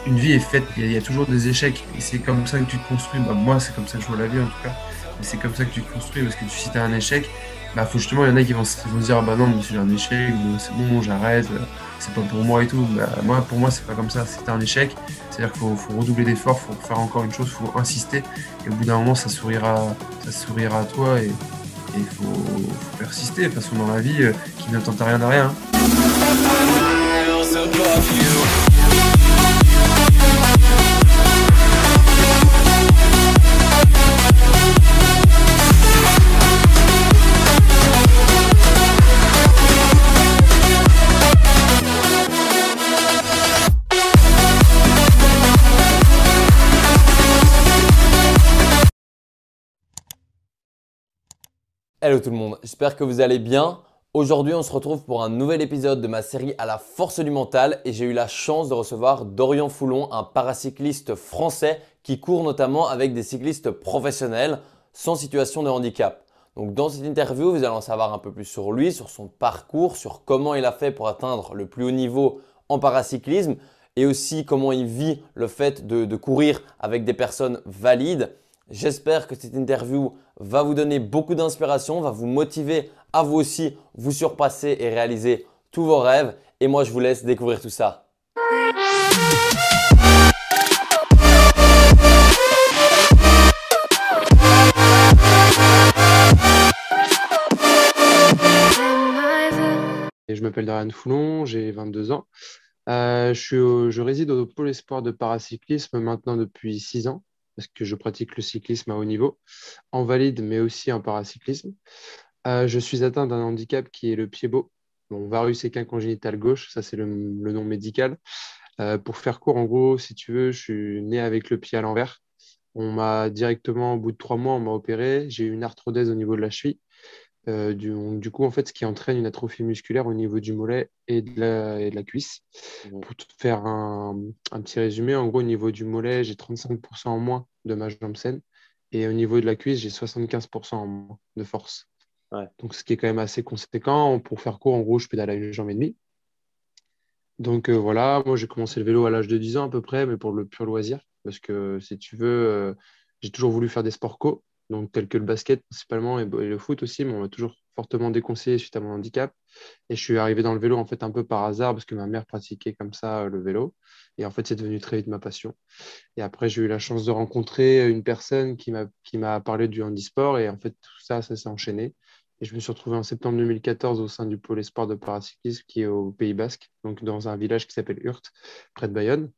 une vie est faite, il y a toujours des échecs et c'est comme ça que tu te construis. Bah, moi, c'est comme ça que je vois la vie en tout cas. Mais c'est comme ça que tu te construis parce que si tu as un échec, bah, faut justement, il y en a qui vont se dire, ah, bah non, mais si j'ai un échec, c'est bon, j'arrête, c'est pas pour moi et tout. Bah, pour moi, c'est pas comme ça. Si tu as un échec, c'est-à-dire qu'il faut redoubler d'efforts, il faut faire encore une chose, il faut insister et au bout d'un moment, ça sourira à toi et faut persister. De toute façon, dans la vie, qui ne tente rien de rien, hein. Hello tout le monde, j'espère que vous allez bien. Aujourd'hui, on se retrouve pour un nouvel épisode de ma série à la force du mental et j'ai eu la chance de recevoir Dorian Foulon, un paracycliste français qui court notamment avec des cyclistes professionnels sans situation de handicap. Donc dans cette interview, vous allez en savoir un peu plus sur lui, sur son parcours, sur comment il a fait pour atteindre le plus haut niveau en paracyclisme et aussi comment il vit le fait de courir avec des personnes valides. J'espère que cette interview va vous donner beaucoup d'inspiration, va vous motiver à vous aussi vous surpasser et réaliser tous vos rêves. Et moi, je vous laisse découvrir tout ça. Et je m'appelle Dorian Foulon, j'ai 22 ans. Je réside au pôle espoir de paracyclisme maintenant depuis 6 ans, parce que je pratique le cyclisme à haut niveau, en valide, mais aussi en paracyclisme. Je suis atteint d'un handicap qui est le pied-bot, bon, varus équin congénital gauche, ça c'est le nom médical. Pour faire court, en gros, si tu veux, je suis né avec le pied à l'envers. On m'a directement, au bout de 3 mois, on m'a opéré. J'ai eu une arthrodèse au niveau de la cheville. Du coup, en fait, ce qui entraîne une atrophie musculaire au niveau du mollet et de la cuisse. Mhm. Pour te faire un petit résumé, en gros, au niveau du mollet, j'ai 35% en moins de ma jambe saine. Et au niveau de la cuisse, j'ai 75% en moins de force. Ouais. Donc, ce qui est quand même assez conséquent. Pour faire court, en gros, je pédale à une jambe et demie. Donc voilà, moi j'ai commencé le vélo à l'âge de 10 ans à peu près, mais pour le pur loisir. Parce que si tu veux, j'ai toujours voulu faire des sports co, donc tels que le basket principalement et le foot aussi, mais on m'a toujours fortement déconseillé suite à mon handicap. Et je suis arrivé dans le vélo en fait un peu par hasard parce que ma mère pratiquait comme ça le vélo. Et en fait, c'est devenu très vite ma passion. Et après, j'ai eu la chance de rencontrer une personne qui m'a parlé du handisport. Et en fait, tout ça, ça s'est enchaîné. Et je me suis retrouvé en septembre 2014 au sein du pôle espoir de paracyclisme qui est au Pays Basque, donc dans un village qui s'appelle Urt, près de Bayonne.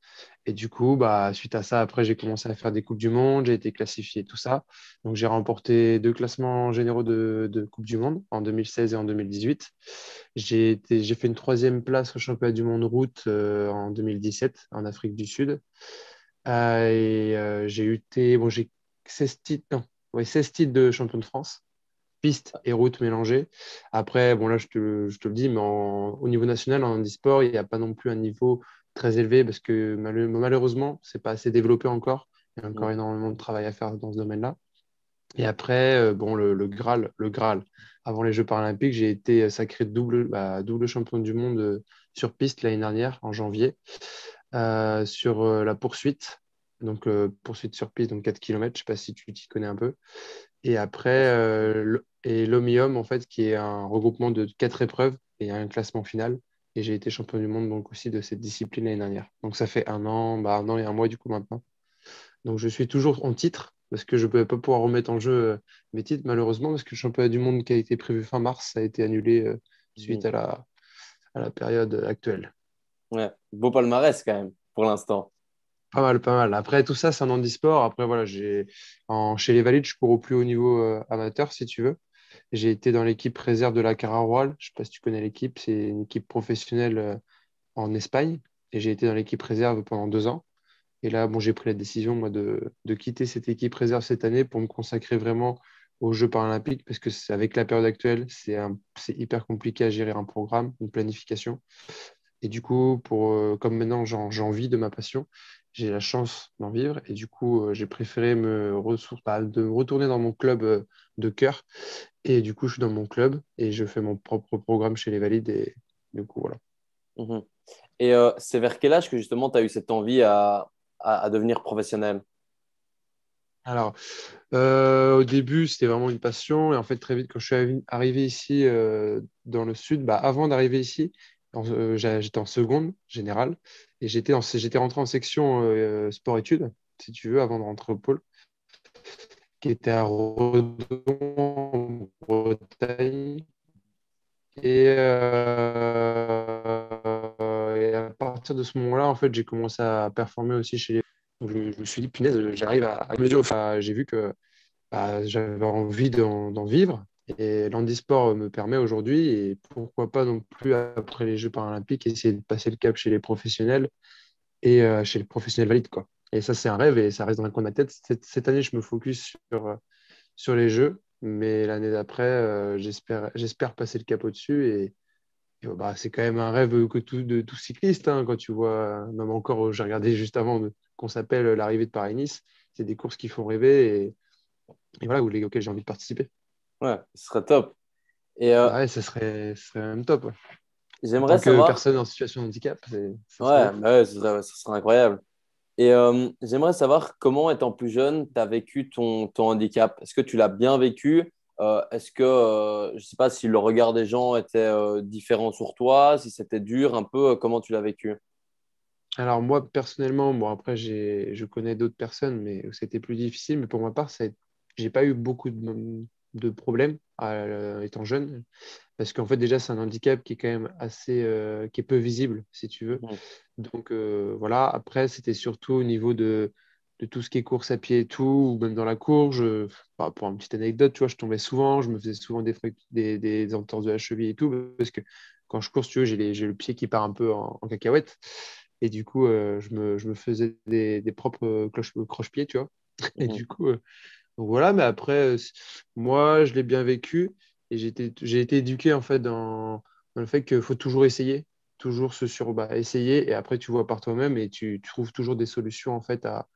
Et du coup, bah, suite à ça, après, j'ai commencé à faire des Coupes du Monde, j'ai été classifié, tout ça. Donc, j'ai remporté 2 classements généraux de Coupe du Monde en 2016 et en 2018. J'ai fait une troisième place au championnat du monde route en 2017 en Afrique du Sud. J'ai 16 titres, non, ouais, 16 titres de champion de France, piste et route mélangées. Après, bon, là, je te le dis, mais au niveau national, en handisport, il n'y a pas non plus un niveau très élevé parce que malheureusement, c'est pas assez développé encore. Il y a encore Mhm. énormément de travail à faire dans ce domaine-là. Et après, bon, le Graal. Avant les Jeux paralympiques, j'ai été sacré double champion du monde sur piste l'année dernière, en janvier, sur la poursuite. Donc, poursuite sur piste, donc 4 km. Je ne sais pas si tu t'y connais un peu. Et Ouais, après, l'Omnium, en fait, qui est un regroupement de 4 épreuves et un classement final. Et j'ai été champion du monde donc aussi de cette discipline l'année dernière. Donc ça fait un an et un mois du coup maintenant. Donc je suis toujours en titre parce que je ne pouvais pas pouvoir remettre en jeu mes titres malheureusement parce que le championnat du monde qui a été prévu fin mars a été annulé suite Mhm. à la période actuelle. Ouais. Beau palmarès quand même pour l'instant. Pas mal, pas mal. Après, tout ça, c'est un handisport. Après, voilà, chez les Valides, je cours au plus haut niveau amateur, si tu veux. J'ai été dans l'équipe réserve de la Cara Royal. Je ne sais pas si tu connais l'équipe. C'est une équipe professionnelle en Espagne. Et j'ai été dans l'équipe réserve pendant 2 ans. Et là, bon, j'ai pris la décision, moi, de quitter cette équipe réserve cette année pour me consacrer vraiment aux Jeux paralympiques. Parce que avec la période actuelle, c'est hyper compliqué à gérer un programme, une planification. Et du coup, comme maintenant j'en vis de ma passion, j'ai la chance d'en vivre. Et du coup, j'ai préféré de me retourner dans mon club de cœur. Et du coup, je suis dans mon club et je fais mon propre programme chez les Valides. Et du coup, voilà. Mhm. Et c'est vers quel âge que justement tu as eu cette envie à devenir professionnel? Alors, au début, c'était vraiment une passion. Et en fait, très vite, quand je suis arrivé ici dans le sud, bah, avant d'arriver ici, j'étais en seconde générale et j'étais rentré en section sport-études, si tu veux, avant de rentrer au pôle, qui était à Redon, en Bretagne. Et à partir de ce moment-là, en fait, j'ai commencé à performer aussi chez les. Donc, je me suis dit, punaise, j'arrive à mesure. Enfin, j'ai vu que bah, j'avais envie d'en vivre. Et l'handisport me permet aujourd'hui, et pourquoi pas non plus après les Jeux paralympiques, essayer de passer le cap chez les professionnels et chez les professionnels valides, quoi. Et ça, c'est un rêve et ça reste dans un coin de ma tête. Cette année, je me focus sur les Jeux, mais l'année d'après, j'espère passer le cap au-dessus. Et, bah, c'est quand même un rêve de tout cycliste, hein, quand tu vois, même encore, j'ai regardé juste avant qu'on s'appelle l'arrivée de Paris-Nice. C'est des courses qui font rêver et voilà, auxquelles j'ai envie de participer. Ouais, ce serait top. Et Bah ouais, ça serait même top, ouais. En j'aimerais tant que savoir, personne en situation de handicap, ça serait ouais, ouf. bah ouais, ce serait incroyable. Et j'aimerais savoir comment, étant plus jeune, tu as vécu ton handicap. Est-ce que tu l'as bien vécu? Est-ce que, je ne sais pas si le regard des gens était différent sur toi, si c'était dur, un peu, comment tu l'as vécu? Alors moi, personnellement, bon, après, je connais d'autres personnes, mais c'était plus difficile. Mais pour ma part, j'ai pas eu beaucoup de problèmes étant jeune. Parce qu'en fait, déjà, c'est un handicap qui est quand même qui est peu visible, si tu veux. Mhm. Donc voilà, après, c'était surtout au niveau de tout ce qui est course à pied et tout, ou même dans la cour. Bah, pour une petite anecdote, tu vois, je tombais souvent, je me faisais souvent des entorses de la cheville et tout, parce que quand je cours, si tu veux, j'ai le pied qui part un peu en cacahuète. Et du coup, je me faisais des propres croche-pieds, tu vois. Et Mhm. du coup, donc voilà, mais après, moi, je l'ai bien vécu et j'ai été éduqué en fait dans le fait qu'il faut toujours essayer, toujours essayer et après tu vois par toi-même et tu trouves toujours des solutions en fait à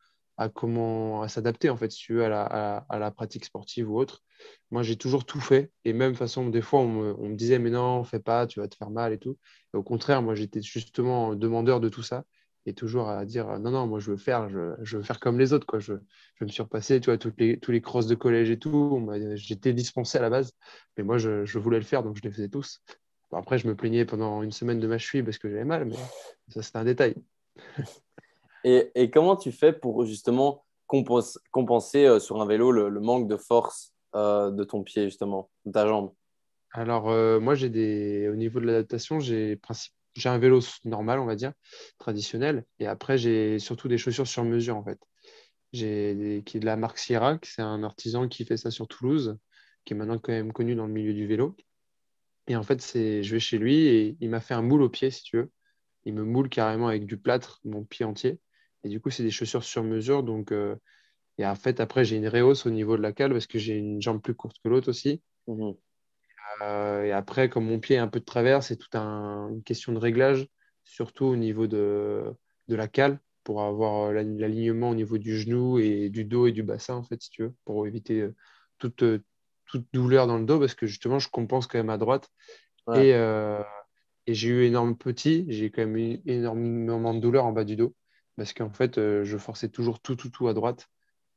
comment à s'adapter en fait si tu veux à la pratique sportive ou autre. Moi, j'ai toujours tout fait et même de toute façon, des fois, on me disait mais non, fais pas, tu vas te faire mal et tout. Et au contraire, moi, j'étais justement demandeur de tout ça et toujours à dire non, non, moi, je veux faire comme les autres, quoi. Je me suis repassé, tu vois, tous les crosses de collège et tout. J'étais dispensé à la base, mais moi, je voulais le faire, donc je les faisais tous. Bon, après, je me plaignais pendant une semaine de ma cheville parce que j'avais mal, mais ça, c'était un détail. Et comment tu fais pour justement compenser sur un vélo le manque de force de ton pied, justement, de ta jambe? Alors, moi, au niveau de l'adaptation, j'ai un vélo normal, on va dire, traditionnel. Et après, j'ai surtout des chaussures sur mesure, en fait. Qui est de la marque Sierra, c'est un artisan qui fait ça sur Toulouse, qui est maintenant quand même connu dans le milieu du vélo. Et en fait, je vais chez lui et il m'a fait un moule au pied, si tu veux. Il me moule carrément avec du plâtre, mon pied entier. Et du coup, c'est des chaussures sur mesure. Donc, et en fait, après, j'ai une réhausse au niveau de la cale parce que j'ai une jambe plus courte que l'autre aussi. Mhm. Et après, comme mon pied est un peu de travers, c'est une question de réglage, surtout au niveau de la cale, pour avoir l'alignement au niveau du genou et du dos et du bassin, en fait, si tu veux, pour éviter toute, euh, toute douleur dans le dos, parce que justement, je compense quand même à droite. Ouais. Et, euh, et j'ai quand même eu énormément de douleur en bas du dos, parce qu'en fait, je forçais toujours tout à droite.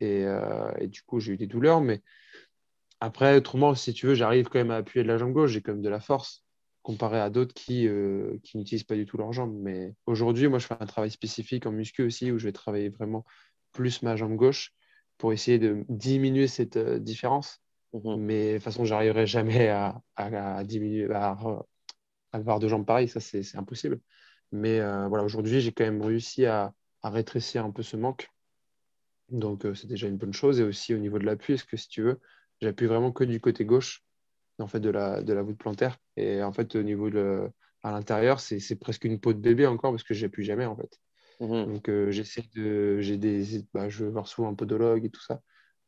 Et du coup, j'ai eu des douleurs, mais après, autrement, si tu veux, j'arrive quand même à appuyer de la jambe gauche. J'ai quand même de la force comparé à d'autres qui n'utilisent pas du tout leur jambe. Mais aujourd'hui, moi, je fais un travail spécifique en muscu aussi où je vais travailler vraiment plus ma jambe gauche pour essayer de diminuer cette différence. Mhm. Mais de toute façon, j'arriverai jamais à diminuer, à avoir deux jambes pareilles. Ça, c'est impossible. Mais voilà, aujourd'hui, j'ai quand même réussi à rétrécir un peu ce manque. Donc, c'est déjà une bonne chose. Et aussi au niveau de l'appui, est-ce que si tu veux, j'appuie vraiment que du côté gauche en fait, de la voûte plantaire. Et en fait, à l'intérieur, c'est presque une peau de bébé encore parce que j'appuie jamais en fait. Mhm. Donc, je vais voir souvent un podologue et tout ça.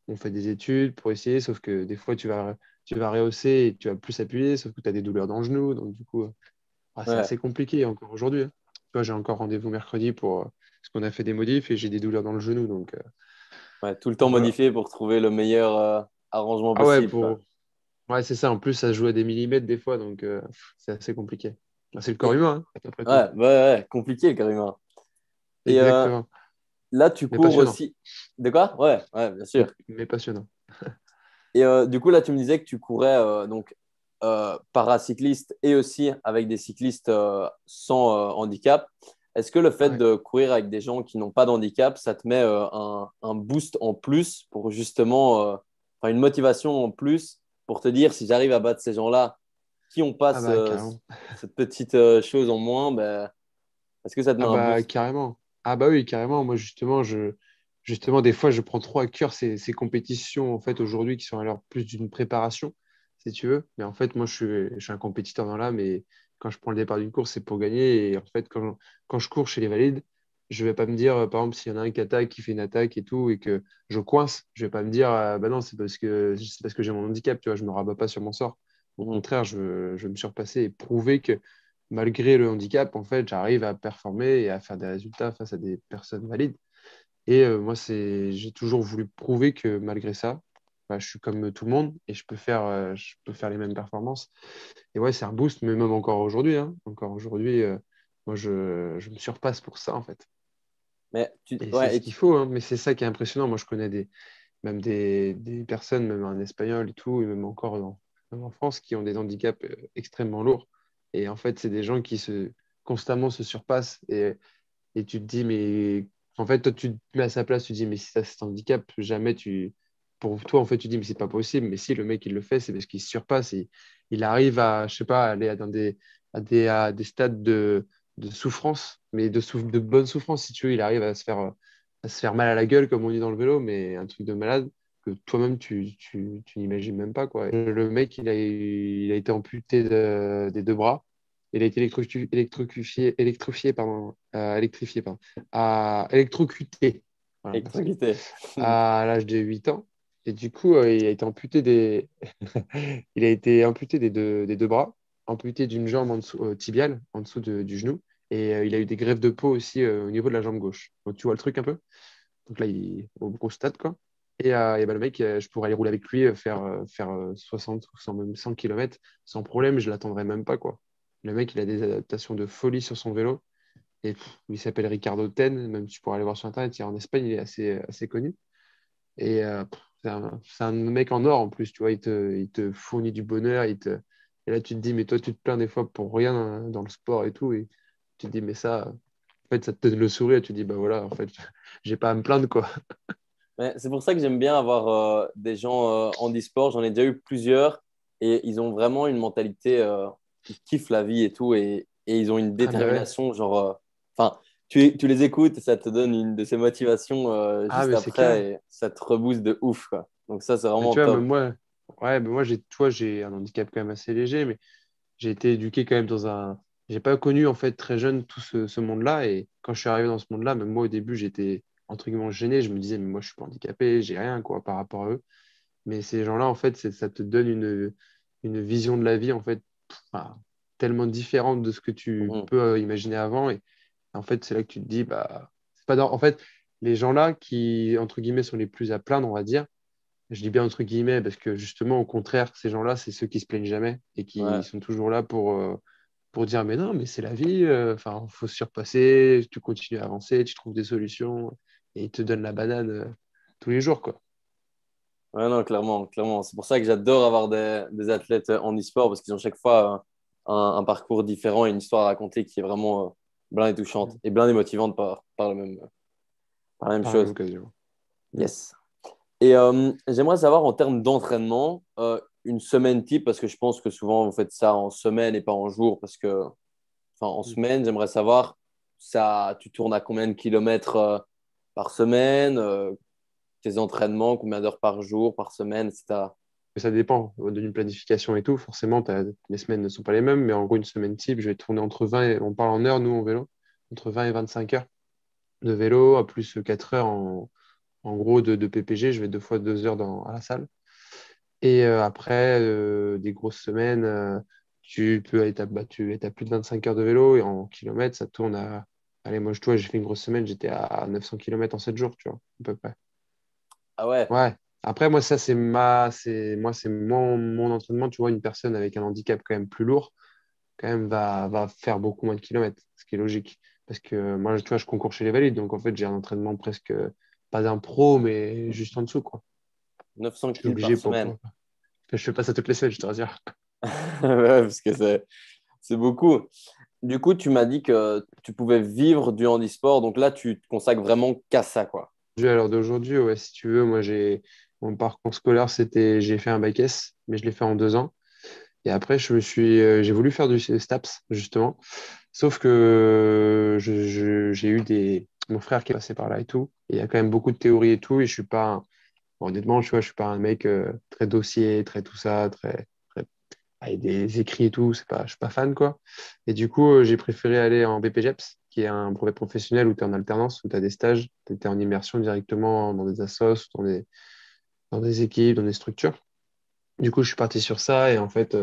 On fait des études pour essayer, sauf que des fois, tu vas rehausser et tu vas plus appuyer, sauf que tu as des douleurs dans le genou. Donc, du coup, c'est Ouais. assez compliqué encore aujourd'hui, hein. Tu vois, j'ai encore rendez-vous mercredi parce qu'on a fait des modifs et j'ai des douleurs dans le genou. Ouais, tout le temps Donc voilà. modifié pour trouver le meilleur arrangement Ah ouais, possible, quoi. ouais, c'est ça. En plus, ça se joue à des millimètres des fois, donc c'est assez compliqué. C'est le corps Et, humain, hein, après ouais, tout. ouais, compliqué le carré humain. Et Exactement. là, tu Mais cours passionnant. aussi. De quoi? Ouais, ouais, bien sûr. Mais passionnant. Et du coup, là, tu me disais que tu courais donc paracycliste et aussi avec des cyclistes sans handicap. Est-ce que le fait Ouais. de courir avec des gens qui n'ont pas d'handicap, ça te met un boost en plus pour justement, enfin une motivation en plus pour te dire si j'arrive à battre ces gens-là qui ont pas Ah bah carrément. cette petite chose en moins, ben, est-ce que ça te met Ah un bah boost? carrément. Ah bah oui, carrément. Moi justement des fois je prends trop à cœur ces compétitions en fait aujourd'hui qui sont alors plus d'une préparation, si tu veux. Mais en fait moi je suis un compétiteur dans l'âme et quand je prends le départ d'une course, c'est pour gagner. Et en fait quand je cours chez les valides, je vais pas me dire par exemple s'il y en a un qui attaque, qui fait une attaque et tout et que je coince, je vais pas me dire bah non, c'est parce que j'ai mon handicap, tu vois, je me rabats pas sur mon sort. Au Mhm. contraire, je veux me surpasser et prouver que malgré le handicap, en fait, j'arrive à performer et à faire des résultats face à des personnes valides. Et moi, j'ai toujours voulu prouver que malgré ça, bah, je suis comme tout le monde et je peux faire les mêmes performances. Et ouais, c'est un boost, mais même encore aujourd'hui, hein. Encore aujourd'hui, moi, je me surpasse pour ça, en fait. Mais Et c'est ouais, ce qu'il faut, hein. Mais c'est ça qui est impressionnant. Moi, je connais même des personnes, même en espagnol et tout, et même encore même en France, qui ont des handicaps extrêmement lourds. Et en fait, c'est des gens qui constamment se surpassent. Et tu te dis, mais en fait, toi, tu te mets à sa place, tu te dis, mais si ça, cet handicap, jamais tu. Pour toi, en fait, tu te dis, mais c'est pas possible. Mais si le mec, il le fait, c'est parce qu'il se surpasse. Il arrive à, je sais pas, aller à des stades de souffrance, mais de bonne souffrance, si tu veux. Il arrive à se faire mal à la gueule, comme on dit dans le vélo, mais un truc de malade que toi-même, tu n'imagines même pas, quoi. Le mec, il a été amputé des deux bras. Il a été électrifié, pardon, électrocuté, voilà, merci, électrocuté. à l'âge de 8 ans. Et du coup, il a été amputé il a été amputé des deux bras, amputé d'une jambe en dessous, tibiale, en dessous du genou. Et il a eu des greffes de peau aussi au niveau de la jambe gauche. Donc, tu vois le truc un peu? Donc là, il est au gros stade, quoi. Et bah, le mec, je pourrais aller rouler avec lui, faire 60 ou 100, même 100 km sans problème, je l'attendrai même pas, quoi. Le mec, il a des adaptations de folie sur son vélo. Et il s'appelle Ricardo Ten, même tu pourras aller voir sur Internet, en Espagne, il est assez connu. Et c'est un mec en or en plus, tu vois, il te fournit du bonheur. Et là, tu te dis, mais toi, tu te plains des fois pour rien dans le sport et tout. Et tu te dis, mais ça, en fait, ça te donne le sourire. Et tu te dis, bah voilà, en fait, j'ai pas à me plaindre, quoi. Ouais, c'est pour ça que j'aime bien avoir des gens handisport. J'en ai déjà eu plusieurs et ils ont vraiment une mentalité, ils kiffent la vie et tout et ils ont une Ah, bah ouais. détermination. Genre, enfin, tu les écoutes et ça te donne une de ces motivations Ah, juste mais c'est après clair. et ça te rebooste de ouf, quoi. Donc, ça, c'est Mais vraiment tu vois, même top. moi, ouais, mais moi, j'ai un handicap quand même assez léger, mais j'ai été éduqué quand même dans un. J'ai pas connu, en fait, très jeune tout ce monde-là. Et quand je suis arrivé dans ce monde-là, même moi, au début, j'étais, entre guillemets, gêné. Je me disais, mais moi, je suis pas handicapé, j'ai rien, quoi, par rapport à eux. Mais ces gens-là, en fait, ça te donne une vision de la vie, en fait, enfin, tellement différente de ce que tu Mhm. peux imaginer avant. Et en fait, c'est là que tu te dis, bah, c'est pas en fait, les gens-là qui, entre guillemets, sont les plus à plaindre, on va dire. Je dis bien entre guillemets parce que justement, au contraire, ces gens-là, c'est ceux qui se plaignent jamais et qui Ouais. sont toujours là pour dire, mais non, mais c'est la vie, enfin, faut se surpasser, tu continues à avancer, tu trouves des solutions et ils te donnent la banane tous les jours, quoi. Ouais, non, clairement, clairement. C'est pour ça que j'adore avoir des athlètes handisport parce qu'ils ont chaque fois un parcours différent et une histoire à raconter qui est vraiment blindée et touchante et blindée et motivante par la même Par la même chose. occasion. Mm. Yes. Et j'aimerais savoir en termes d'entraînement, une semaine type, parce que je pense que souvent vous faites ça en semaine et pas en jour, parce que, enfin, en Mm. semaine, j'aimerais savoir, ça, tu tournes à combien de kilomètres par semaine, tes entraînements, combien d'heures par jour, par semaine, etc. Mais ça dépend d'une planification et tout. Forcément, les semaines ne sont pas les mêmes, mais en gros, une semaine type, je vais tourner entre 20 on parle en heures, nous, en vélo, entre 20 et 25 heures de vélo, à plus 4 heures en gros de PPG. Je vais 2 fois 2 heures à la salle. Et après, des grosses semaines, tu peux être à plus de 25 heures de vélo et en kilomètres, ça tourne à. Allez, moi, j'ai fait une grosse semaine, j'étais à 900 kilomètres en 7 jours, tu vois, à peu près. Ah ouais, Ouais. Après, moi, ça, moi, c'est mon entraînement, tu vois, une personne avec un handicap quand même plus lourd. quand même, va faire beaucoup moins de kilomètres, ce qui est logique. Parce que moi, tu vois, je concours chez les valides, donc en fait, j'ai un entraînement presque pas d'un pro, mais juste en dessous, quoi. 900 Je suis kills par obligé semaine. Je fais pas ça toutes les semaines, je te rassure. Ouais, parce que c'est beaucoup. Du coup, tu m'as dit que tu pouvais vivre du handisport. Donc là, tu te consacres vraiment qu'à ça, quoi. À l'heure d'aujourd'hui, ouais, si tu veux, moi, mon parcours scolaire, j'ai fait un bac S, mais je l'ai fait en 2 ans. Et après, j'ai voulu faire du STAPS, justement. Sauf que j'ai eu mon frère qui est passé par là et tout. Et il y a quand même beaucoup de théories et tout. Et je suis pas, bon, honnêtement, tu vois, je suis pas un mec très dossier, très tout ça, avec des écrits et tout. Je suis pas fan, quoi. Et du coup, j'ai préféré aller en BPGEPS, qui est un brevet professionnel où tu es en alternance, où tu as des stages, tu es en immersion directement dans des assos, dans des équipes, dans des structures. Du coup, je suis parti sur ça et en fait,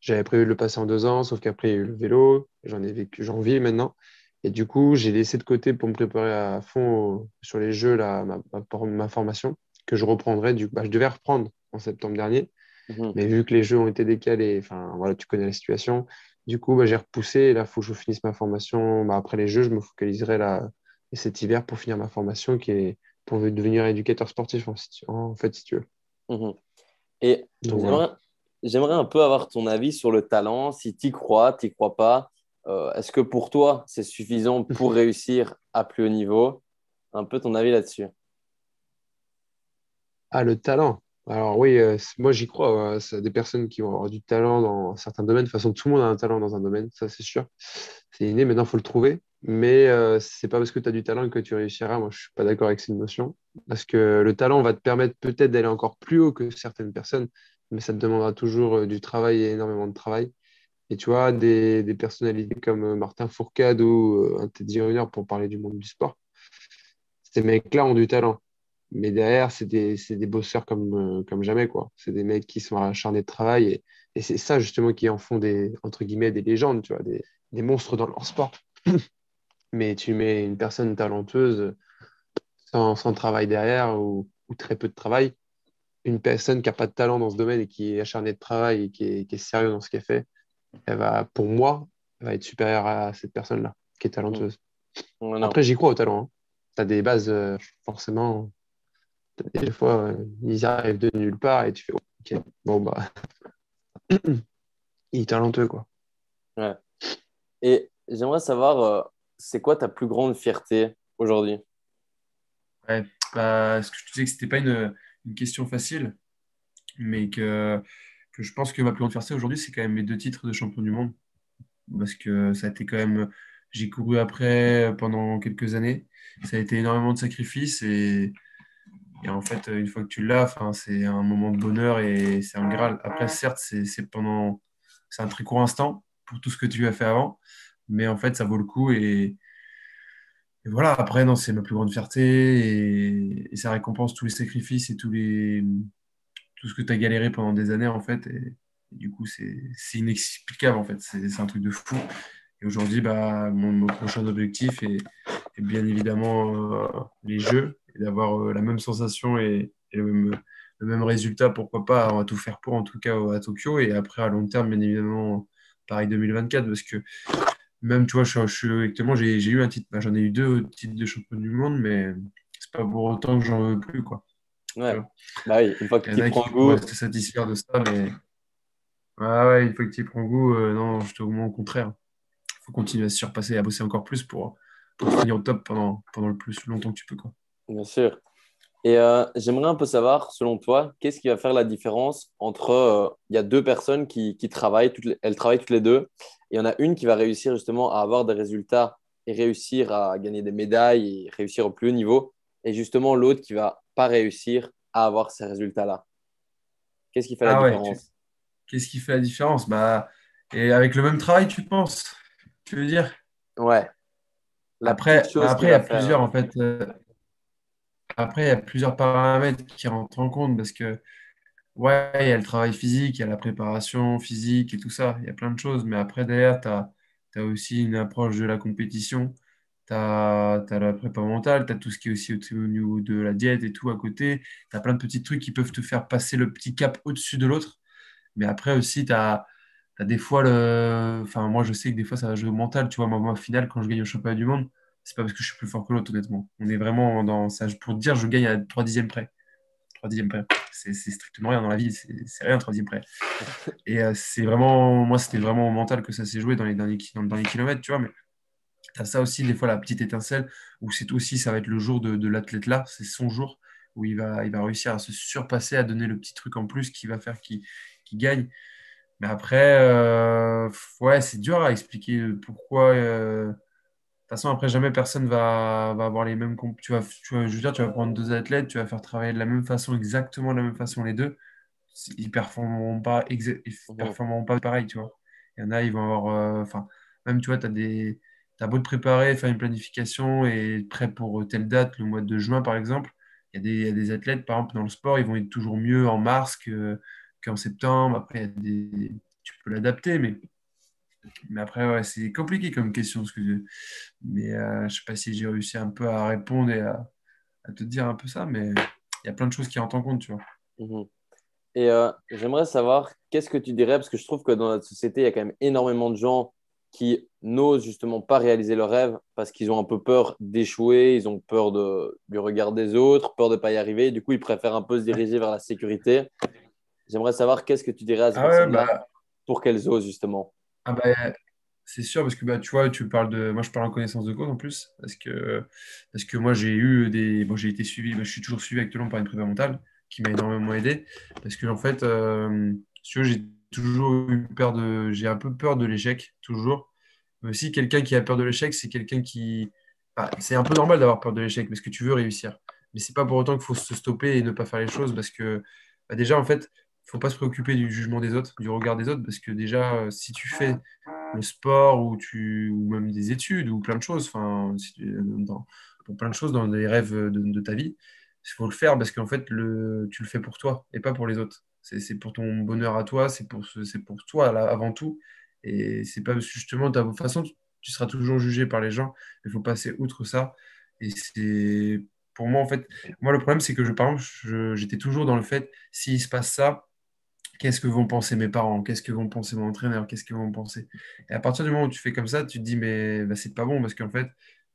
j'avais prévu de le passer en 2 ans, sauf qu'après, il y a eu le vélo, j'en vis maintenant. Et du coup, j'ai laissé de côté pour me préparer à fond sur les jeux, là, ma formation, que je reprendrai. Je devais reprendre en septembre dernier, Mhm. mais vu que les jeux ont été décalés, enfin, voilà, tu connais la situation. Du coup, j'ai repoussé et là, il faut que je finisse ma formation. Après les jeux, je me focaliserai là, cet hiver pour finir ma formation qui est pour devenir éducateur sportif, en fait, si tu veux. Mhm. Et Donc voilà. j'aimerais, j'aimerais un peu avoir ton avis sur le talent, si tu crois pas. Est-ce que pour toi, c'est suffisant pour réussir à plus haut niveau? Un peu ton avis là-dessus. Ah, le talent. Alors oui, moi j'y crois. C'est des personnes qui vont avoir du talent dans certains domaines. De toute façon, tout le monde a un talent dans un domaine, ça c'est sûr. C'est inné, maintenant il faut le trouver. Mais c'est pas parce que tu as du talent que tu réussiras. Moi, je suis pas d'accord avec cette notion. Parce que le talent va te permettre peut-être d'aller encore plus haut que certaines personnes, mais ça te demandera toujours du travail et énormément de travail. Et tu vois, des personnalités comme Martin Fourcade ou un Teddy Riner pour parler du monde du sport, ces mecs-là ont du talent. Mais derrière, c'est des bosseurs comme jamais, quoi. C'est des mecs qui sont acharnés de travail. Et c'est ça, justement, qui en font entre guillemets, des légendes, tu vois, des monstres dans leur sport. Mais tu mets une personne talentueuse sans travail derrière ou très peu de travail, une personne qui n'a pas de talent dans ce domaine et qui est acharnée de travail et qui est sérieux dans ce qu'elle fait, pour moi, elle va être supérieure à cette personne-là, qui est Mhm. talentueuse. Non, non. Après, j'y crois au talent. Tu as des bases, forcément. Des fois, ils arrivent de nulle part et tu fais, ok, bon, bah, il est talentueux, quoi. Ouais. Et j'aimerais savoir, c'est quoi ta plus grande fierté aujourd'hui? Ouais, bah, ce que je te disais que c'était pas une question facile, mais que je pense que ma plus grande fierté aujourd'hui, c'est quand même mes 2 titres de champion du monde. Parce que ça a été quand même. J'ai couru après pendant quelques années. Ça a été énormément de sacrifices et en fait, une fois que tu l'as, enfin, c'est un moment de bonheur et c'est un Graal. Après, certes, c'est un très court instant pour tout ce que tu as fait avant, mais en fait, ça vaut le coup et voilà. Après, non, c'est ma plus grande fierté et ça récompense tous les sacrifices et tout ce que tu as galéré pendant des années, en fait. Et du coup, c'est inexplicable, en fait. C'est un truc de fou. Et aujourd'hui, bah, mon prochain objectif est bien évidemment les Jeux et d'avoir la même sensation et le même résultat, pourquoi pas. On va tout faire pour, en tout cas, à Tokyo. Et après, à long terme, bien évidemment, Paris 2024, parce que même, tu vois, actuellement, j'ai eu un titre, bah, j'en ai eu 2 titres de champion du monde, mais c'est pas pour autant que j'en veux plus, quoi. Tu Ouais. vois. Bah oui, une fois que Il y en tu a prends qui pourraient goût. se satisfaire de ça, mais ah ouais, une fois que tu y prends goût, non, je te au moins au contraire. Il faut continuer à se surpasser et à bosser encore plus pour finir au top pendant le plus longtemps que tu peux, quoi. Bien sûr. Et j'aimerais un peu savoir, selon toi, qu'est-ce qui va faire la différence entre, il y a deux personnes qui travaillent, elles travaillent toutes les deux, et il y en a une qui va réussir justement à avoir des résultats et réussir à gagner des médailles et réussir au plus haut niveau, et justement l'autre qui va pas réussir à avoir ces résultats-là. Qu'est-ce qui fait la Ah ouais, différence? qu'est-ce qui fait la différence? Bah, et avec le même travail, tu penses? Tu veux dire? Ouais, la petite Après, chose qui il y va a faire. plusieurs, en fait. Après, il y a plusieurs paramètres qui rentrent en compte parce que, ouais, il y a le travail physique, il y a la préparation physique et tout ça. Il y a plein de choses. Mais après, derrière, tu as aussi une approche de la compétition. Tu as la prépa mentale, tu as tout ce qui est aussi au niveau de la diète et tout à côté. Tu as plein de petits trucs qui peuvent te faire passer le petit cap au-dessus de l'autre. Mais après aussi, tu as t'as des fois, enfin, moi, je sais que des fois, ça va jouer au mental. Tu vois, moi, au final, quand je gagne au championnat du monde, c'est pas parce que je suis plus fort que l'autre, honnêtement. On est vraiment dans ça. Pour te dire, je gagne à 3 dixièmes près. 3 dixièmes près. C'est strictement rien dans la vie. C'est rien, 3 dixièmes près. Et c'est vraiment, moi, c'était vraiment au mental que ça s'est joué dans les kilomètres, tu vois. Mais t'as ça aussi, des fois, la petite étincelle, où c'est aussi, ça va être le jour de l'athlète là, c'est son jour, où il va réussir à se surpasser, à donner le petit truc en plus qui va faire qu'il gagne. Mais après, ouais, c'est dur à expliquer pourquoi. De toute façon, après, jamais personne va avoir les mêmes. Je veux dire, tu vas prendre deux athlètes, tu vas faire travailler de la même façon, exactement de la même façon les deux. Ils performeront pas, ils Mhm. performeront pas pareil, tu vois. Il y en a, ils vont avoir. Enfin, même, tu vois, t'as beau te préparer, faire une planification et être prêt pour telle date, le mois de juin, par exemple. Il y a des athlètes, par exemple, dans le sport, ils vont être toujours mieux en mars qu'en septembre. Après, tu peux l'adapter, mais après, ouais, c'est compliqué comme question. Mais je sais pas si j'ai réussi un peu à répondre et à te dire un peu ça, mais il y a plein de choses qui rentrent en compte, tu vois. Mhm. Et j'aimerais savoir, qu'est-ce que tu dirais, parce que je trouve que dans notre société, il y a quand même énormément de gens qui n'osent justement pas réaliser leurs rêves parce qu'ils ont un peu peur d'échouer, ils ont peur du regard des autres, peur de ne pas y arriver. Du coup, ils préfèrent un peu se diriger vers la sécurité. J'aimerais savoir, qu'est-ce que tu dirais à ces Ah ouais, personnes-là pour qu'elles osent justement. bah, c'est sûr, parce que bah, tu vois, tu parles de. Moi, je parle en connaissance de cause en plus, parce que moi, j'ai eu des. Bon, j'ai été suivi, bah, je suis toujours suivi actuellement par une prépa mentale qui m'a énormément aidé. Parce que, en fait, si tu veux, j'ai toujours eu peur de. J'ai un peu peur de l'échec, toujours. Mais aussi, quelqu'un qui a peur de l'échec, c'est quelqu'un qui. Bah, c'est un peu normal d'avoir peur de l'échec, parce que tu veux réussir. Mais c'est pas pour autant qu'il faut se stopper et ne pas faire les choses, parce que bah, déjà, en fait, il faut pas se préoccuper du jugement des autres, du regard des autres, parce que déjà, si tu fais le sport ou même des études ou plein de choses, enfin, pour plein de choses dans les rêves de ta vie, il faut le faire parce qu'en fait, tu le fais pour toi et pas pour les autres. C'est pour ton bonheur à toi, c'est pour toi avant tout. Et c'est pas justement de toute façon, tu seras toujours jugé par les gens, il faut passer outre ça. Et c'est pour moi, en fait, moi, le problème, c'est que par exemple, j'étais toujours dans le fait, s'il se passe ça, qu'est-ce que vont penser mes parents? Qu'est-ce que vont penser mon entraîneur? Qu'est-ce qu'ils vont penser? Et à partir du moment où tu fais comme ça, tu te dis, mais bah, c'est pas bon parce qu'en fait,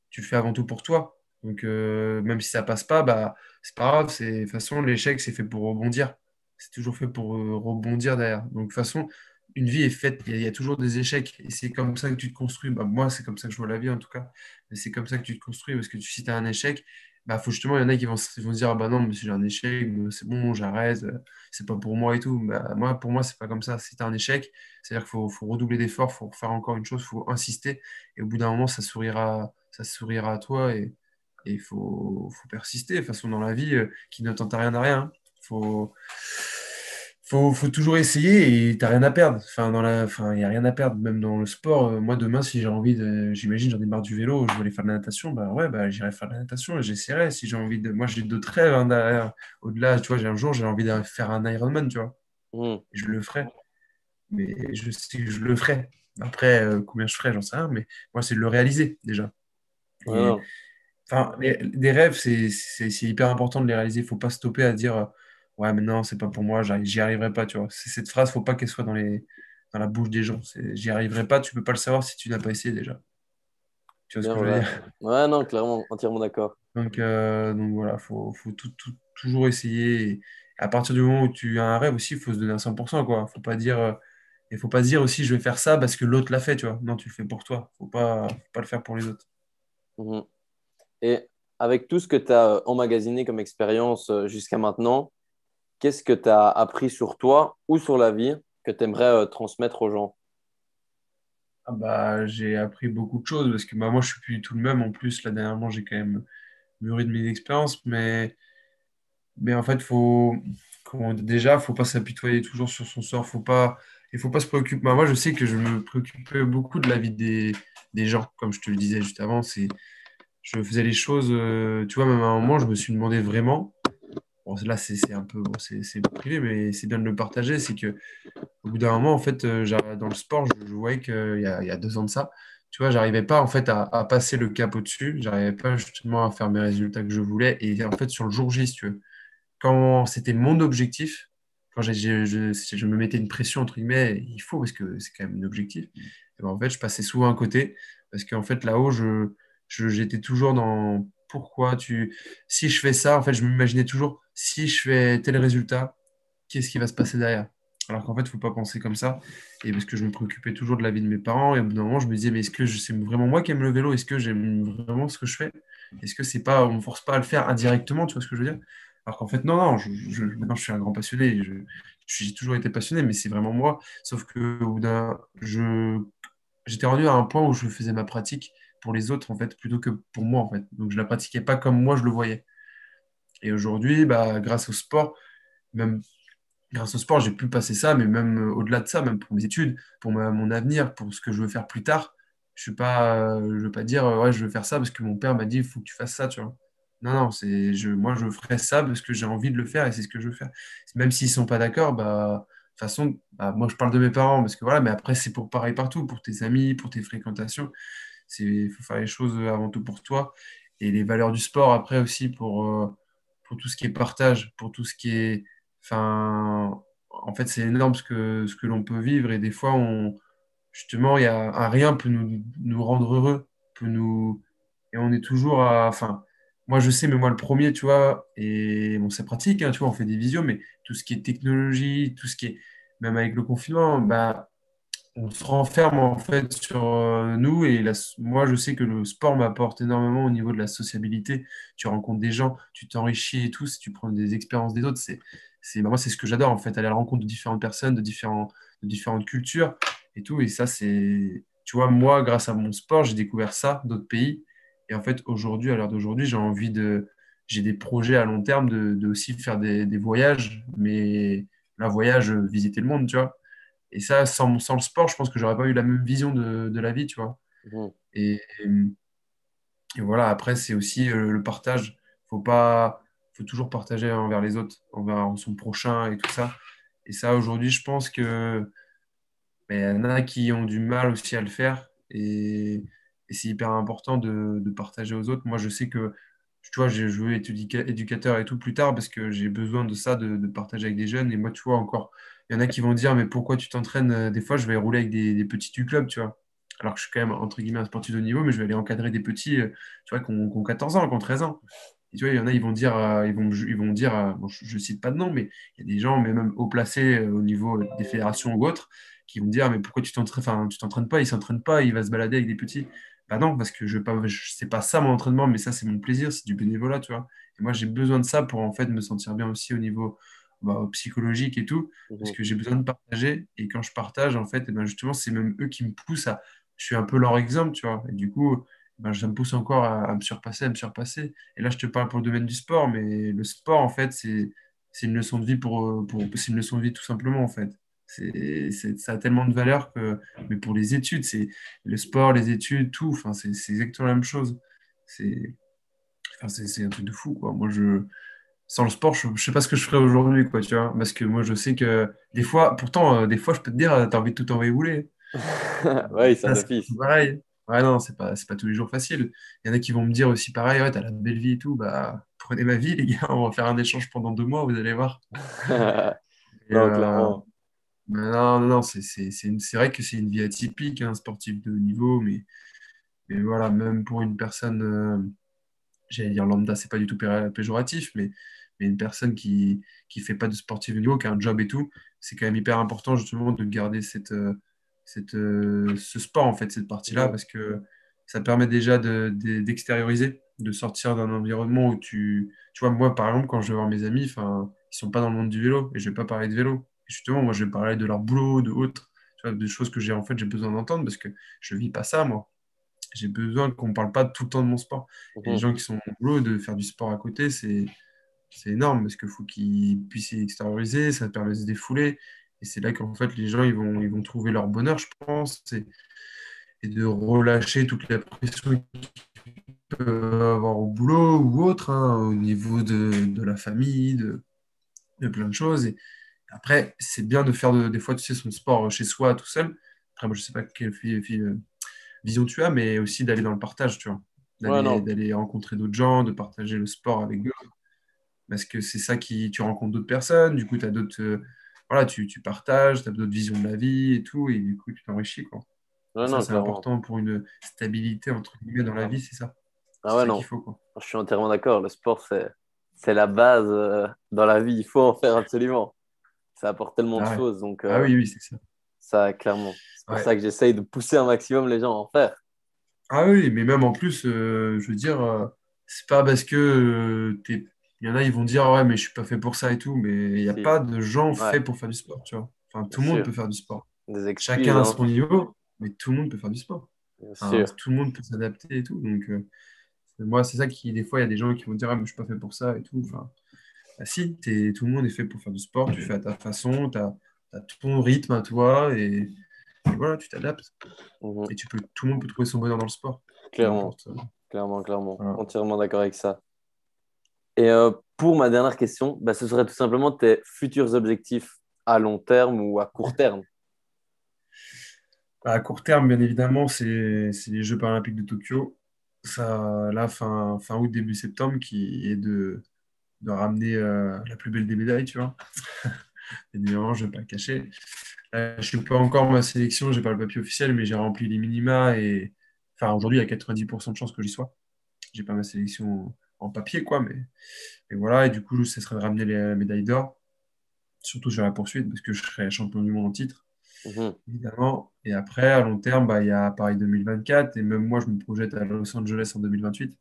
tu le fais avant tout pour toi. Donc, même si ça passe pas, bah, c'est pas grave. De toute façon, l'échec, c'est fait pour rebondir. C'est toujours fait pour rebondir derrière. Donc, de toute façon, une vie est faite. Il y a toujours des échecs. Et c'est comme ça que tu te construis. Bah, moi, c'est comme ça que je vois la vie, en tout cas. Mais c'est comme ça que tu te construis parce que si tu as un échec, bah, faut justement, il y en a qui vont se dire, ah, bah non, mais si j'ai un échec, c'est bon, j'arrête, c'est pas pour moi et tout. Bah, pour moi, c'est pas comme ça. Si tu as un échec, c'est-à-dire qu'il faut redoubler d'efforts, il faut faire encore une chose, il faut insister. Et au bout d'un moment, ça sourira à toi et il faut persister. De toute façon, dans la vie, qui ne tente à rien à rien. Hein. Faut toujours essayer et t'as rien à perdre. Enfin, il n'y a rien à perdre. Même dans le sport, moi, demain, si j'ai envie j'imagine, j'en ai marre du vélo, je veux aller faire de la natation, bah ouais, bah, j'irai faire de la natation et j'essaierai. Si j'ai envie moi, j'ai d'autres rêves hein, derrière. Au-delà, tu vois, un jour, j'ai envie de faire un Ironman, tu vois. Mhm. Je le ferai. Mais je sais que je le ferai. Après, combien je ferai, j'en sais rien, mais moi, c'est de le réaliser déjà. Ouais, Et non. enfin, des rêves, c'est hyper important de les réaliser. Il ne faut pas stopper à dire ouais, mais non, c'est pas pour moi, j'y arriverai pas, tu vois. Cette phrase, faut pas qu'elle soit dans la bouche des gens. J'y arriverai pas, tu peux pas le savoir si tu n'as pas essayé déjà. Tu vois ce Bien, que je veux ouais. dire? Ouais, non, clairement, entièrement d'accord. Donc voilà, faut toujours essayer. Et à partir du moment où tu as un rêve aussi, il faut se donner à 100%, quoi. Faut pas dire aussi, je vais faire ça parce que l'autre l'a fait, tu vois. Non, tu le fais pour toi. Faut pas le faire pour les autres. Mhm. Et avec tout ce que tu as emmagasiné comme expérience jusqu'à maintenant, qu'est-ce que tu as appris sur toi ou sur la vie que tu aimerais transmettre aux gens? Ah bah, j'ai appris beaucoup de choses parce que bah, moi, je suis plus du tout le même. En plus, là, dernièrement, j'ai quand même mûri de mes expériences. Mais en fait, déjà, faut pas s'apitoyer toujours sur son sort. Il faut pas se préoccuper. Bah, moi, je sais que je me préoccupais beaucoup de la vie des gens, comme je te le disais juste avant. Je faisais les choses, tu vois, même à un moment, je me suis demandé vraiment. Bon, là, c'est un peu, bon, c'est privé, mais c'est bien de le partager. C'est que au bout d'un moment, en fait, dans le sport, je voyais qu'il y a 2 ans de ça, tu vois, j'arrivais pas en fait à passer le cap au-dessus. J'arrivais pas justement à faire mes résultats que je voulais. Et en fait, sur le jour J, si tu veux, quand c'était mon objectif, quand je me mettais une pression, entre guillemets, il faut, parce que c'est quand même un objectif, et ben, en fait, je passais souvent à côté, parce qu'en fait, là-haut, j'étais toujours dans pourquoi si je fais ça, en fait, je m'imaginais toujours, si je fais tel résultat, qu'est-ce qui va se passer derrière? Alors qu'en fait, il ne faut pas penser comme ça. Et parce que je me préoccupais toujours de la vie de mes parents. Et au bout d'un moment, je me disais, mais est-ce que c'est vraiment moi qui aime le vélo? Est-ce que j'aime vraiment ce que je fais? Est-ce que c'est pas, on me force pas à le faire indirectement, tu vois ce que je veux dire? Alors qu'en fait, non, non, maintenant je suis un grand passionné. J'ai toujours été passionné, mais c'est vraiment moi. Sauf que au bout j'étais rendu à un point où je faisais ma pratique pour les autres, en fait, plutôt que pour moi, en fait. Donc je la pratiquais pas comme moi je le voyais. Et aujourd'hui, bah, même grâce au sport, j'ai pu passer ça, mais même au-delà de ça, même pour mes études, pour mon avenir, pour ce que je veux faire plus tard, je veux pas dire, ouais, je veux faire ça parce que mon père m'a dit, il faut que tu fasses ça, tu vois. Non, non, moi, je ferai ça parce que j'ai envie de le faire et c'est ce que je veux faire. Même s'ils sont pas d'accord, bah, de toute façon, bah, moi, je parle de mes parents parce que voilà, mais après, c'est pour pareil partout, pour tes amis, pour tes fréquentations. Il faut faire les choses avant tout pour toi. Et les valeurs du sport, après aussi, pour tout ce qui est partage, pour tout ce qui est. Enfin, en fait, c'est énorme ce que l'on peut vivre. Et des fois, justement, un rien peut nous rendre heureux. Et on est toujours à. Enfin, moi, je sais, mais moi, le premier, tu vois, et bon, c'est pratique, hein, tu vois, on fait des visios, mais tout ce qui est technologie, tout ce qui est. Même avec le confinement, bah, on se renferme en fait sur nous et moi je sais que le sport m'apporte énormément au niveau de la sociabilité. Tu rencontres des gens, tu t'enrichis et tout, si tu prends des expériences des autres, moi c'est ce que j'adore en fait, aller à la rencontre de différentes personnes, de différentes cultures et tout. Et ça c'est, tu vois, moi grâce à mon sport, j'ai découvert ça, d'autres pays. Et en fait aujourd'hui, à l'heure d'aujourd'hui, j'ai des projets à long terme de aussi faire des voyages, mais un voyage, visiter le monde, tu vois. Et ça, sans le sport, je pense que j'aurais pas eu la même vision de la vie, tu vois. Mhm. Et voilà, après, c'est aussi le partage. Faut toujours partager envers les autres, envers son prochain et tout ça. Et ça, aujourd'hui, je pense que il y en a qui ont du mal aussi à le faire. Et c'est hyper important de partager aux autres. Moi, je sais que, tu vois, je veux être éducateur et tout plus tard parce que j'ai besoin de ça, de partager avec des jeunes. Et moi, tu vois, encore, il y en a qui vont dire, mais pourquoi tu t'entraînes? Des fois, je vais rouler avec des petits du club, tu vois. Alors que je suis quand même, entre guillemets, un sportif de haut niveau, mais je vais aller encadrer des petits, tu vois, qui ont 14 ans, qui ont 13 ans. Et tu vois, il y en a, ils vont dire, ils vont dire, bon, je cite pas de nom, mais il y a des gens, mais même haut placés au niveau des fédérations ou autres, qui vont me dire, mais pourquoi tu t'entraînes pas, il s'entraîne pas, il va se balader avec des petits. Bah non, parce que c'est pas ça mon entraînement, mais ça c'est mon plaisir, c'est du bénévolat, tu vois. Et moi j'ai besoin de ça pour en fait me sentir bien aussi au niveau bah, psychologique et tout, parce Mhm. que j'ai besoin de partager. Et quand je partage, en fait, et ben justement, c'est même eux qui me poussent à. Je suis un peu leur exemple, tu vois. Et du coup, ben, ça me pousse encore à me surpasser, à me surpasser. Et là, je te parle pour le domaine du sport, mais le sport, en fait, c'est une leçon de vie c'est une leçon de vie tout simplement, en fait. Ça a tellement de valeur que, mais pour les études, c'est le sport, les études, tout, enfin, c'est exactement la même chose. C'est, c'est un truc de fou, quoi. Sans le sport, je sais pas ce que je ferais aujourd'hui, quoi, tu vois. Parce que moi, je sais que des fois, pourtant, des fois, je peux te dire, t'as envie de tout envoyer bouler. Oui, ça Ça, c'est d'office. pareil. Ouais, non, c'est pas tous les jours facile. Il y en a qui vont me dire aussi pareil, ouais, t'as la belle vie et tout. Bah, prenez ma vie, les gars, on va faire un échange pendant 2 mois, vous allez voir. Et, Non, clairement. mais non, non, non, c'est vrai que c'est une vie atypique, un sportif de haut niveau, mais voilà, même pour une personne, j'allais dire lambda, c'est pas du tout péjoratif, mais une personne qui fait pas de sportif de niveau, qui a un job et tout, c'est quand même hyper important justement de garder ce sport, en fait, cette partie-là, Mhm. parce que ça permet déjà d'extérioriser, de sortir d'un environnement où tu vois, moi, par exemple, quand je vais voir mes amis, enfin, ils sont pas dans le monde du vélo, et je vais pas parler de vélo. Et justement, moi, je vais parler de leur boulot, de autres, tu vois, des choses que j'ai besoin d'entendre, parce que je vis pas ça, moi. J'ai besoin qu'on ne parle pas tout le temps de mon sport. Et les Mhm. gens qui sont au boulot, de faire du sport à côté, c'est énorme parce qu'il faut qu'ils puissent extérioriser, ça permet de se défouler. Et c'est là qu'en fait, les gens, ils vont trouver leur bonheur, je pense, et de relâcher toute la pression qu'ils peuvent avoir au boulot ou autre, hein, au niveau de la famille, de plein de choses. Et après, c'est bien de faire des fois, tu sais, son sport chez soi, tout seul. Après, moi, je sais pas quelle vision tu as, mais aussi d'aller dans le partage, tu vois. Ouais, non. D'aller rencontrer d'autres gens, de partager le sport avec eux. Parce que c'est ça qui. Tu rencontres d'autres personnes, du coup, tu as d'autres. voilà, tu partages, tu as d'autres visions de la vie et tout, et du coup, tu t'enrichis, quoi. Ouais, Et ça, non, c'est clairement. important pour une stabilité, entre guillemets, dans la vie, c'est ça. Ah C'est ouais, ça qu'il non. faut, quoi. Je suis entièrement d'accord. Le sport, c'est la base dans la vie. Il faut en faire absolument. Ça apporte tellement de Ah ouais. choses. Donc, Ah oui, oui, c'est ça. ça, clairement. C'est pour Ouais. ça que j'essaye de pousser un maximum les gens à en faire. Ah oui, mais même en plus, je veux dire, c'est pas parce que il y en a, ils vont dire, ouais, mais je suis pas fait pour ça et tout, mais il n'y a Si. pas de gens Ouais, faits pour faire du sport, tu vois. Enfin, bien tout le monde sûr. peut faire du sport. Des excuses, Chacun à hein. son niveau, mais tout le monde peut faire du sport. Bien Enfin, sûr. tout le monde peut s'adapter et tout. Donc, moi, c'est ça qui, des fois, il y a des gens qui vont dire, ah, mais je suis pas fait pour ça et tout. Enfin, bah, si, tout le monde est fait pour faire du sport, tu fais à ta façon, tu as ton rythme à toi et voilà, tu t'adaptes. Mhm. Et tout le monde peut trouver son bonheur dans le sport. Peu Clairement. importe. Clairement, clairement. Voilà. Entièrement d'accord avec ça. Et pour ma dernière question, bah, ce serait tout simplement tes futurs objectifs à long terme ou à court terme. À court terme, bien évidemment, c'est les Jeux paralympiques de Tokyo. Ça, là, fin août, début septembre, qui est de ramener la plus belle des médailles, tu vois. Évidemment, je ne vais pas le cacher. Je ne suis pas encore ma sélection, j'ai pas le papier officiel, mais j'ai rempli les minima et enfin aujourd'hui, il y a 90% de chances que j'y sois. J'ai pas ma sélection en papier, quoi, mais voilà. Et du coup, ce serait de ramener les médailles d'or, surtout sur la poursuite, parce que je serai champion du monde en titre, Mhm. évidemment. Et après, à long terme, bah, il y a Paris 2024, et même moi, je me projette à Los Angeles en 2028.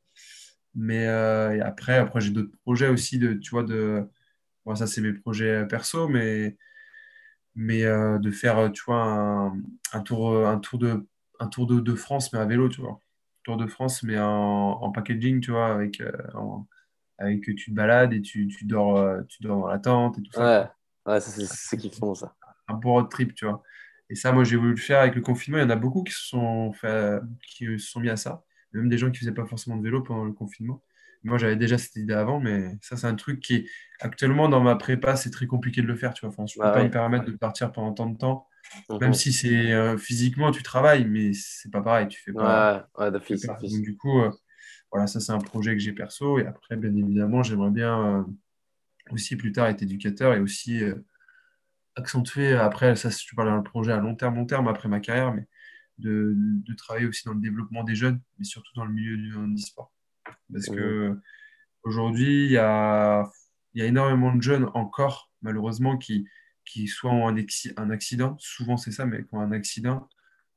Mais et après j'ai d'autres projets aussi tu vois, bon, ça c'est mes projets perso, mais de faire, tu vois, un tour de France, mais à vélo, tu vois. Tour de France, mais en packaging, tu vois, avec tu te balades et tu dors dans la tente et tout ça, Ouais, quoi. ouais, ça, c'est ce qu'ils font, ça. Un bon road trip, tu vois. Et ça, moi, j'ai voulu le faire avec le confinement. Il y en a beaucoup qui se sont mis à ça. Même des gens qui faisaient pas forcément de vélo pendant le confinement. Moi, j'avais déjà cette idée avant, mais ça, c'est un truc qui est actuellement dans ma prépa, c'est très compliqué de le faire, tu vois. Enfin, je peux Bah pas oui. me permettre de partir pendant tant de temps, même Mhm. si c'est physiquement, tu travailles, mais c'est pas pareil. Ouais, ouais, Tu fais d'office, pas. Donc, d'office. du coup, voilà, ça, c'est un projet que j'ai perso. Et après, bien évidemment, j'aimerais bien aussi plus tard être éducateur et aussi accentuer après, ça, si tu parles d'un projet à long terme après ma carrière, mais de travailler aussi dans le développement des jeunes, mais surtout dans le milieu du handisport. Parce Mhm. que aujourd'hui, il y a énormément de jeunes encore, malheureusement, qui soit ont un accident, souvent c'est ça, mais qui ont un accident,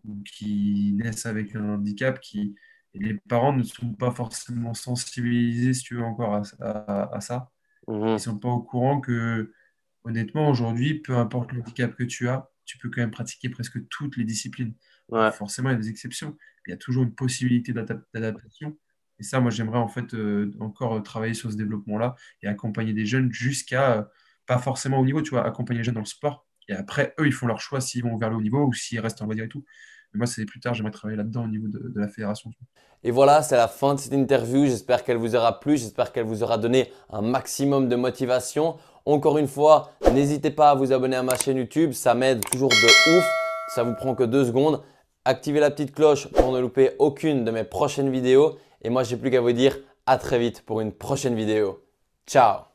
ou qui naissent avec un handicap, et les parents ne sont pas forcément sensibilisés, si tu veux, encore à ça. Ils Mhm. sont pas au courant que, honnêtement, aujourd'hui, peu importe le handicap que tu as, tu peux quand même pratiquer presque toutes les disciplines. Alors Ouais. forcément, il y a des exceptions. Il y a toujours une possibilité d'adaptation. Et ça, moi, j'aimerais en fait encore travailler sur ce développement-là et accompagner des jeunes jusqu'à, pas forcément au niveau, tu vois, accompagner les jeunes dans le sport. Et après, eux, ils font leur choix s'ils vont vers le haut niveau ou s'ils restent en loisir et tout. Mais moi, c'est plus tard, j'aimerais travailler là-dedans au niveau de la fédération. Et voilà, c'est la fin de cette interview. J'espère qu'elle vous aura plu. J'espère qu'elle vous aura donné un maximum de motivation. Encore une fois, n'hésitez pas à vous abonner à ma chaîne YouTube. Ça m'aide toujours de ouf. Ça vous prend que 2 secondes. Activez la petite cloche pour ne louper aucune de mes prochaines vidéos. Et moi, j'ai plus qu'à vous dire à très vite pour une prochaine vidéo. Ciao!